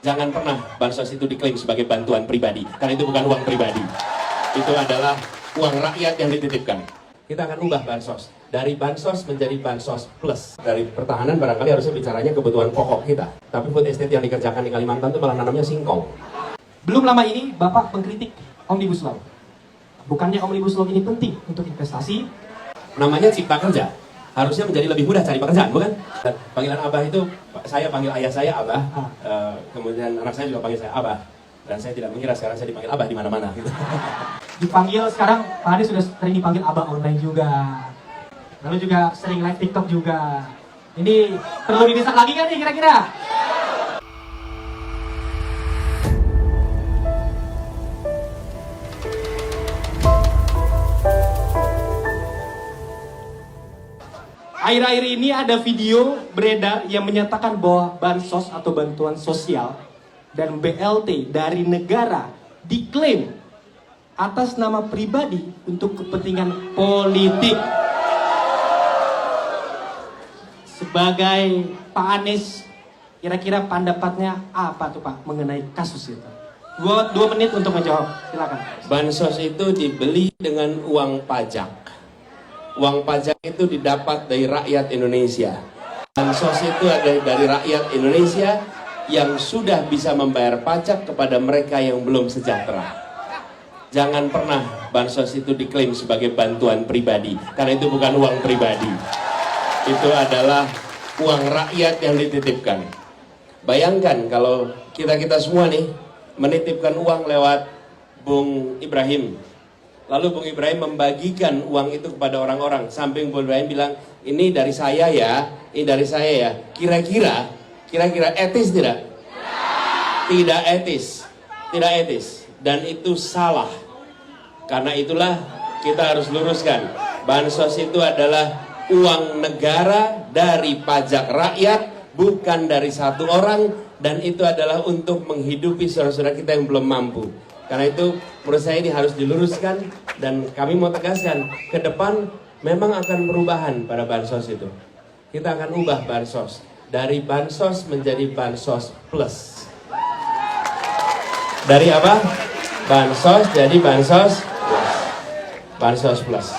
Jangan pernah bansos itu diklaim sebagai bantuan pribadi, karena itu bukan uang pribadi. Itu adalah uang rakyat yang dititipkan. Kita akan ubah bansos dari bansos menjadi bansos plus. Dari pertahanan barangkali harusnya bicaranya kebutuhan pokok kita, tapi food estate yang dikerjakan di Kalimantan itu malah nanamnya singkong. Belum lama ini Bapak mengkritik Omnibus Law. Bukannya Omnibus Law ini penting untuk investasi? Namanya cipta kerja, harusnya menjadi lebih mudah cari pekerjaan, bukan? Panggilan Abah itu, saya panggil ayah saya Abah, kemudian anak saya juga panggil saya Abah, dan saya tidak mengira sekarang saya dipanggil Abah di mana-mana. Gitu. Dipanggil sekarang, Pak Anies sudah sering dipanggil Abah online juga, lalu juga sering live TikTok juga. Ini perlu didesak lagi kan nih kira-kira? Akhir-akhir ini ada video beredar yang menyatakan bahwa bansos atau bantuan sosial dan BLT dari negara diklaim atas nama pribadi untuk kepentingan politik. Sebagai Pak Anies, kira-kira pendapatnya apa tuh Pak mengenai kasus itu? 2 menit untuk menjawab, silakan. Bansos itu dibeli dengan uang pajak. Uang pajak itu didapat dari rakyat Indonesia. Bansos itu ada dari rakyat Indonesia yang sudah bisa membayar pajak kepada mereka yang belum sejahtera. Jangan pernah bansos itu diklaim sebagai bantuan pribadi, karena itu bukan uang pribadi. Itu adalah uang rakyat yang dititipkan. Bayangkan kalau kita semua nih menitipkan uang lewat Bung Ibrahim. Lalu Bung Ibrahim membagikan uang itu kepada orang-orang. Sambil Bung Ibrahim bilang, ini dari saya ya, ini dari saya ya. Kira-kira etis tidak? Tidak etis. Tidak etis. Dan itu salah. Karena itulah kita harus luruskan. Bansos itu adalah uang negara dari pajak rakyat, bukan dari satu orang. Dan itu adalah untuk menghidupi saudara-saudara kita yang belum mampu. Karena itu menurut saya ini harus diluruskan, dan kami mau tegaskan ke depan memang akan perubahan pada bansos itu. Kita akan ubah bansos dari bansos menjadi bansos plus. Dari apa? Bansos jadi bansos plus. Bansos plus.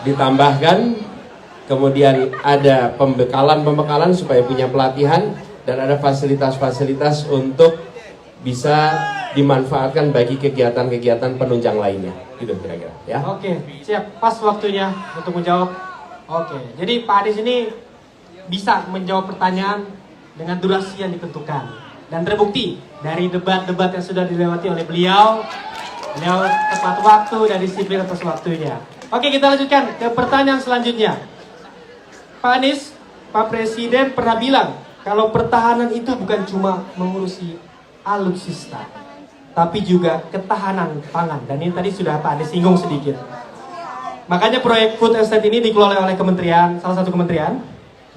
Ditambahkan kemudian ada pembekalan supaya punya pelatihan, dan ada fasilitas-fasilitas untuk bisa dimanfaatkan bagi kegiatan-kegiatan penunjang lainnya, gitu kira-kira ya. Oke, siap, pas waktunya untuk menjawab. Oke, jadi Pak Anies ini bisa menjawab pertanyaan dengan durasi yang ditentukan, dan terbukti dari debat-debat yang sudah dilewati oleh beliau tepat waktu dan disiplin atas waktunya. Oke, kita lanjutkan ke pertanyaan selanjutnya. Pak Anies, Pak Presiden pernah bilang kalau pertahanan itu bukan cuma mengurusi alutsista, tapi juga ketahanan pangan. Dan ini tadi sudah Pak Anies singgung sedikit. Makanya proyek food estate ini dikelola oleh kementerian, salah satu kementerian.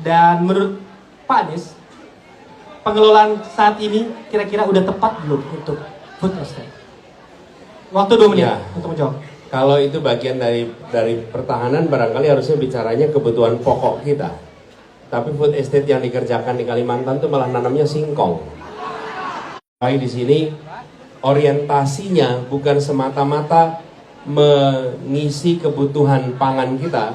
Dan menurut Pak Anies, pengelolaan saat ini kira-kira udah tepat belum untuk food estate? Waktu 2 menit ya, untuk menjawab. Kalau itu bagian dari pertahanan, barangkali harusnya bicaranya kebutuhan pokok kita. Tapi food estate yang dikerjakan di Kalimantan itu malah nanamnya singkong. Di sini orientasinya bukan semata-mata mengisi kebutuhan pangan kita,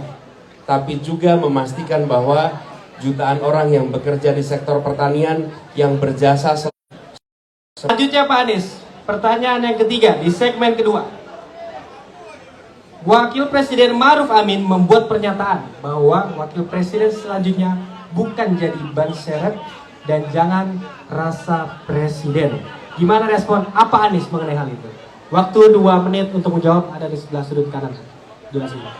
tapi juga memastikan bahwa jutaan orang yang bekerja di sektor pertanian yang berjasa. Selanjutnya Pak Anies, pertanyaan yang ketiga di segmen kedua. Wakil Presiden Ma'ruf Amin membuat pernyataan bahwa Wakil Presiden selanjutnya bukan jadi ban serep dan jangan rasa presiden. Gimana respon apa Anies mengenai hal itu? Waktu 2 menit untuk menjawab ada di sebelah sudut kanan. Durasinya.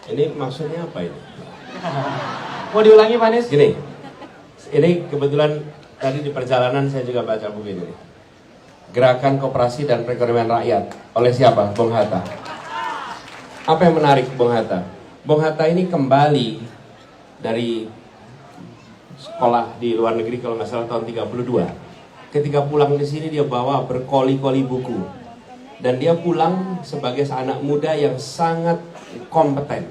Ini maksudnya apa ini? Mau diulangi Pak Anies? Gini, ini kebetulan tadi di perjalanan saya juga baca buku ini. Gerakan Koperasi dan Perekonomian Rakyat. Oleh siapa? Bung Hatta. Apa yang menarik Bung Hatta? Bung Hatta ini kembali dari sekolah di luar negeri kalau nggak salah tahun 32. Ketika pulang di sini dia bawa berkoli-koli buku. Dan dia pulang sebagai anak muda yang sangat kompeten.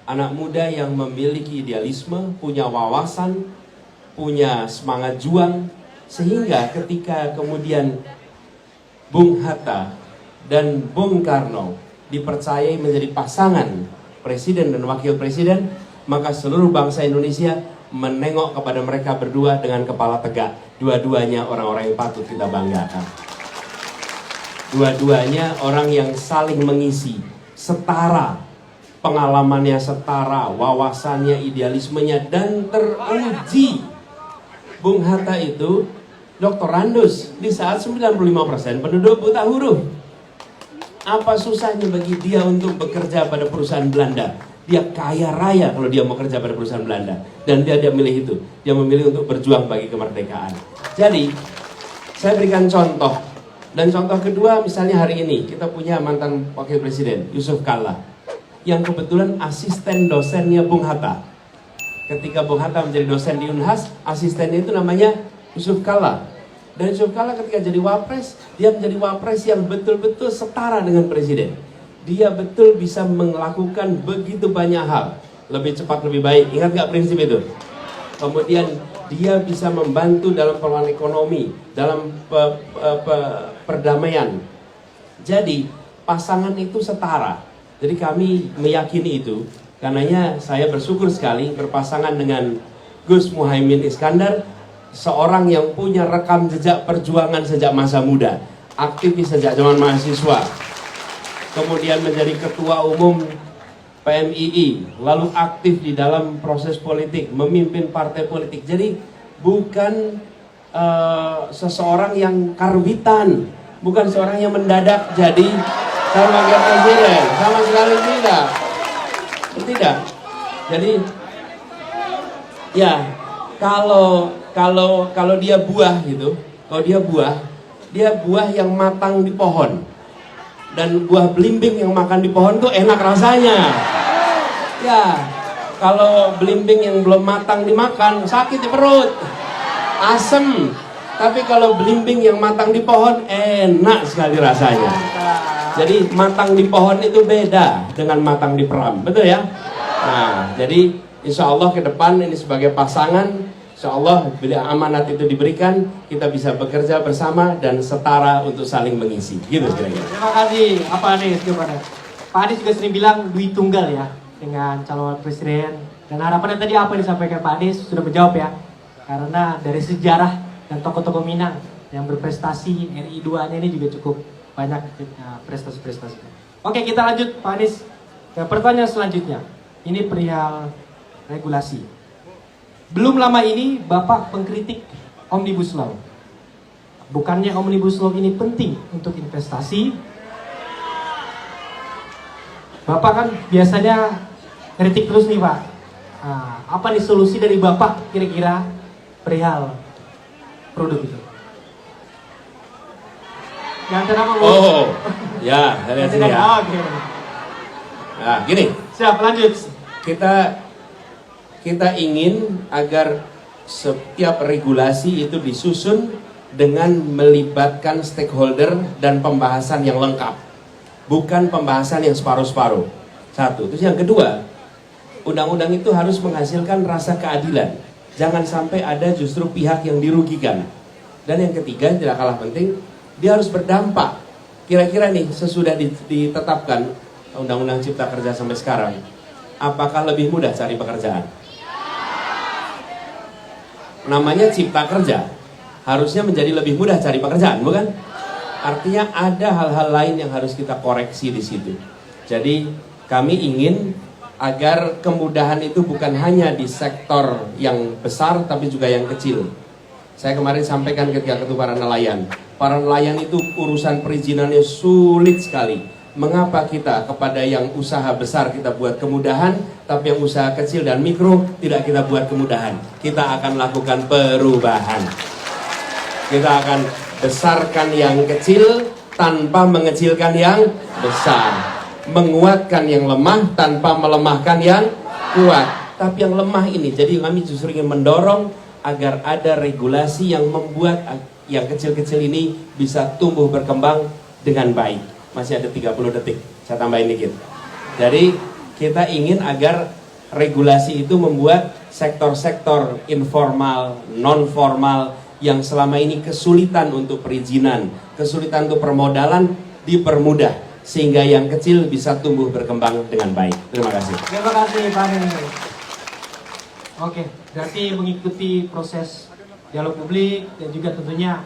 anak muda yang memiliki idealisme, punya wawasan, punya semangat juang, sehingga ketika kemudian Bung Hatta dan Bung Karno dipercayai menjadi pasangan presiden dan wakil presiden, maka seluruh bangsa Indonesia menengok kepada mereka berdua dengan kepala tegak. Dua-duanya orang-orang yang patut kita banggakan. Dua-duanya orang yang saling mengisi, setara, pengalamannya setara, wawasannya, idealismenya, dan teruji. Bung Hatta itu doktorandus di saat 95% penduduk buta huruf. Apa susahnya bagi dia untuk bekerja pada perusahaan Belanda? Dia kaya raya kalau dia mau kerja pada perusahaan Belanda. Dan dia milih itu. Dia memilih untuk berjuang bagi kemerdekaan. Jadi, saya berikan contoh. Dan contoh kedua, misalnya hari ini, kita punya mantan wakil presiden, Yusuf Kalla. Yang kebetulan asisten dosennya Bung Hatta. Ketika Bung Hatta menjadi dosen di Unhas, asistennya itu namanya Yusuf Kalla. Dan Yusuf Kalla ketika jadi wapres, dia menjadi wapres yang betul-betul setara dengan presiden. Dia betul bisa melakukan begitu banyak hal. Lebih cepat, lebih baik. Ingat gak prinsip itu? Kemudian dia bisa membantu dalam pengelolaan ekonomi, dalam perdamaian. Jadi pasangan itu setara. Jadi kami meyakini itu. Karenanya saya bersyukur sekali berpasangan dengan Gus Muhaimin Iskandar, seorang yang punya rekam jejak perjuangan sejak masa muda, aktivis sejak zaman mahasiswa, kemudian menjadi ketua umum PMII, lalu aktif di dalam proses politik, memimpin partai politik. Jadi bukan seseorang yang karbitan, bukan seorang yang mendadak jadi calon wakil presiden, sama sekali tidak. Tidak. Jadi ya kalau dia buah gitu, kalau dia buah yang matang di pohon. Dan buah belimbing yang makan di pohon tuh enak rasanya. Ya, kalau belimbing yang belum matang dimakan, sakit di perut, asem. Tapi kalau belimbing yang matang di pohon, enak sekali rasanya. Jadi matang di pohon itu beda dengan matang di peram, betul ya? Nah, jadi insya Allah ke depan ini sebagai pasangan, insya Allah bila amanat itu diberikan, kita bisa bekerja bersama dan setara untuk saling mengisi. Gitu kira-kira. Terima kasih, Pak Anies. Pak Anies juga sering bilang duit tunggal ya dengan calon presiden. Dan harapannya tadi apa yang disampaikan Pak Anies sudah menjawab ya. Karena dari sejarah dan tokoh-tokoh Minang yang berprestasi, RI 2-nya ini juga cukup banyak prestasi-prestasi. Oke, kita lanjut Pak Anies ke pertanyaan selanjutnya. Ini perihal regulasi. Belum lama ini Bapak pengkritik Omnibus Law. Bukannya Omnibus Law ini penting untuk investasi? Bapak kan biasanya kritik terus nih Pak. Nah, apa nih solusi dari Bapak kira-kira perihal produk itu? Yang kenapa? Oh, ya, lihat sini ya. Oke. Nah, gini. Siap, lanjut. Kita ingin agar setiap regulasi itu disusun dengan melibatkan stakeholder dan pembahasan yang lengkap, bukan pembahasan yang separuh-separuh. Satu. Terus yang kedua, undang-undang itu harus menghasilkan rasa keadilan. Jangan sampai ada justru pihak yang dirugikan. Dan yang ketiga, tidak kalah penting, dia harus berdampak. Kira-kira nih, sesudah ditetapkan Undang-Undang Cipta Kerja sampai sekarang, apakah lebih mudah cari pekerjaan? Namanya cipta kerja, harusnya menjadi lebih mudah cari pekerjaan, bukan? Artinya ada hal-hal lain yang harus kita koreksi di situ. Jadi kami ingin agar kemudahan itu bukan hanya di sektor yang besar, tapi juga yang kecil. Saya kemarin sampaikan ketika ketemu para nelayan. Para nelayan itu urusan perizinannya sulit sekali. Mengapa kita kepada yang usaha besar kita buat kemudahan, tapi yang usaha kecil dan mikro tidak kita buat kemudahan? Kita akan lakukan perubahan. Kita akan besarkan yang kecil tanpa mengecilkan yang besar. Menguatkan yang lemah tanpa melemahkan yang kuat. Tapi yang lemah ini, jadi kami justru ingin mendorong agar ada regulasi yang membuat yang kecil-kecil ini bisa tumbuh berkembang dengan baik. Masih ada 30 detik, saya tambahin dikit. Jadi Kita ingin agar regulasi itu membuat sektor-sektor informal, non-formal yang selama ini kesulitan untuk perizinan, kesulitan untuk permodalan dipermudah sehingga yang kecil bisa tumbuh berkembang dengan baik. Terima kasih. Terima kasih Pak Anies. Oke, berarti mengikuti proses dialog publik dan juga tentunya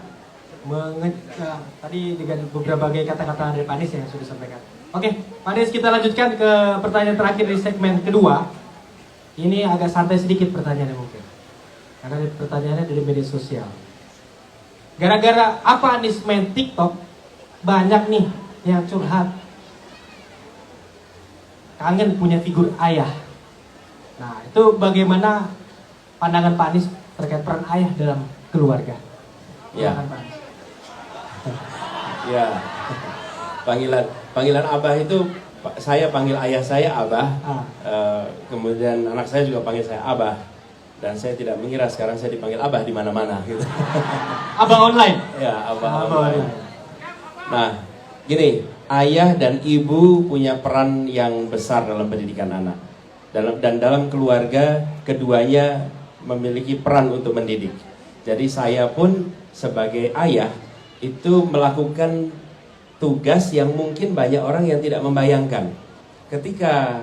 tadi dengan beberapa kata-kata dari Pak Anies yang sudah disampaikan. Oke, Pak Anies, kita lanjutkan ke pertanyaan terakhir di segmen kedua. Ini agak santai sedikit pertanyaannya mungkin, karena pertanyaannya dari media sosial. Gara-gara apa Anies main TikTok, banyak nih yang curhat kangen punya figur ayah. Nah, itu bagaimana pandangan Pak Anies terkait peran ayah dalam keluarga? Ya. Pak Anies. Ya, panggilan abah itu saya panggil ayah saya abah, kemudian anak saya juga panggil saya abah, dan saya tidak mengira sekarang saya dipanggil abah di mana-mana gitu. Abah online? Ya, abah online. Nah, gini, ayah dan ibu punya peran yang besar dalam pendidikan anak. Dan dalam keluarga keduanya memiliki peran untuk mendidik. Jadi saya pun sebagai ayah itu melakukan tugas yang mungkin banyak orang yang tidak membayangkan. Ketika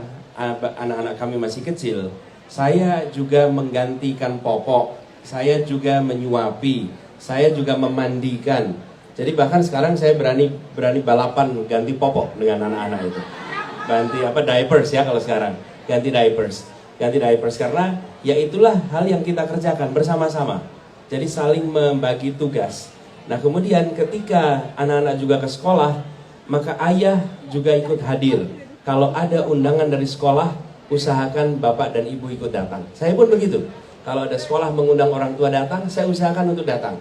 anak-anak kami masih kecil, saya juga menggantikan popok, saya juga menyuapi, saya juga memandikan. Jadi bahkan sekarang saya berani balapan ganti popok dengan anak-anak itu. Ganti diapers ya kalau sekarang. Ganti diapers karena ya itulah hal yang kita kerjakan bersama-sama. Jadi saling membagi tugas. Nah, kemudian ketika anak-anak juga ke sekolah, maka ayah juga ikut hadir. Kalau ada undangan dari sekolah, usahakan bapak dan ibu ikut datang. Saya pun begitu. Kalau ada sekolah mengundang orang tua datang, saya usahakan untuk datang.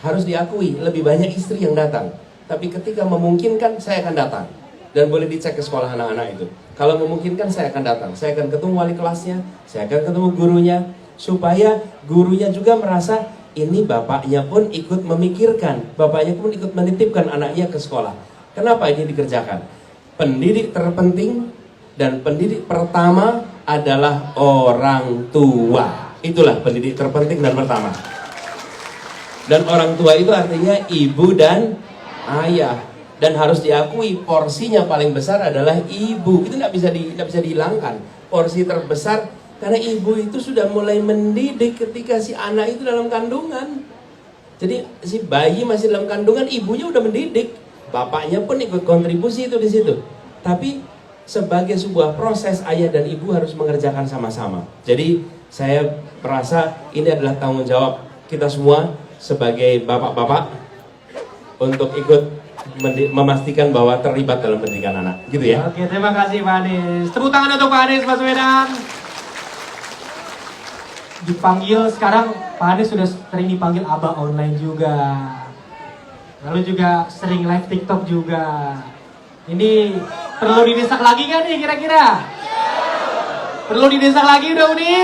Harus diakui, lebih banyak istri yang datang. Tapi ketika memungkinkan, saya akan datang. Dan boleh dicek ke sekolah anak-anak itu. Kalau memungkinkan, saya akan datang. Saya akan ketemu wali kelasnya, saya akan ketemu gurunya, supaya gurunya juga merasa ini bapaknya pun ikut memikirkan, bapaknya pun ikut menitipkan anaknya ke sekolah. Kenapa ini dikerjakan? Pendidik terpenting dan pendidik pertama adalah orang tua. Itulah pendidik terpenting dan pertama. Dan orang tua itu artinya ibu dan ayah. Dan harus diakui porsinya paling besar adalah ibu. Itu tidak bisa dihilangkan. Porsi terbesar karena ibu itu sudah mulai mendidik ketika si anak itu dalam kandungan. Jadi si bayi masih dalam kandungan, ibunya udah mendidik. Bapaknya pun ikut kontribusi itu di situ. Tapi sebagai sebuah proses, ayah dan ibu harus mengerjakan sama-sama. Jadi saya merasa ini adalah tanggung jawab kita semua sebagai bapak-bapak untuk ikut memastikan bahwa terlibat dalam pendidikan anak. Gitu ya. Oke, terima kasih Pak Anies. Tepuk tangan untuk Pak Anies Baswedan. Dipanggil sekarang Pak Anies sudah sering dipanggil abah online juga, lalu juga sering live TikTok juga. Ini perlu didesak lagi kan nih kira-kira? Perlu didesak lagi udah Uni?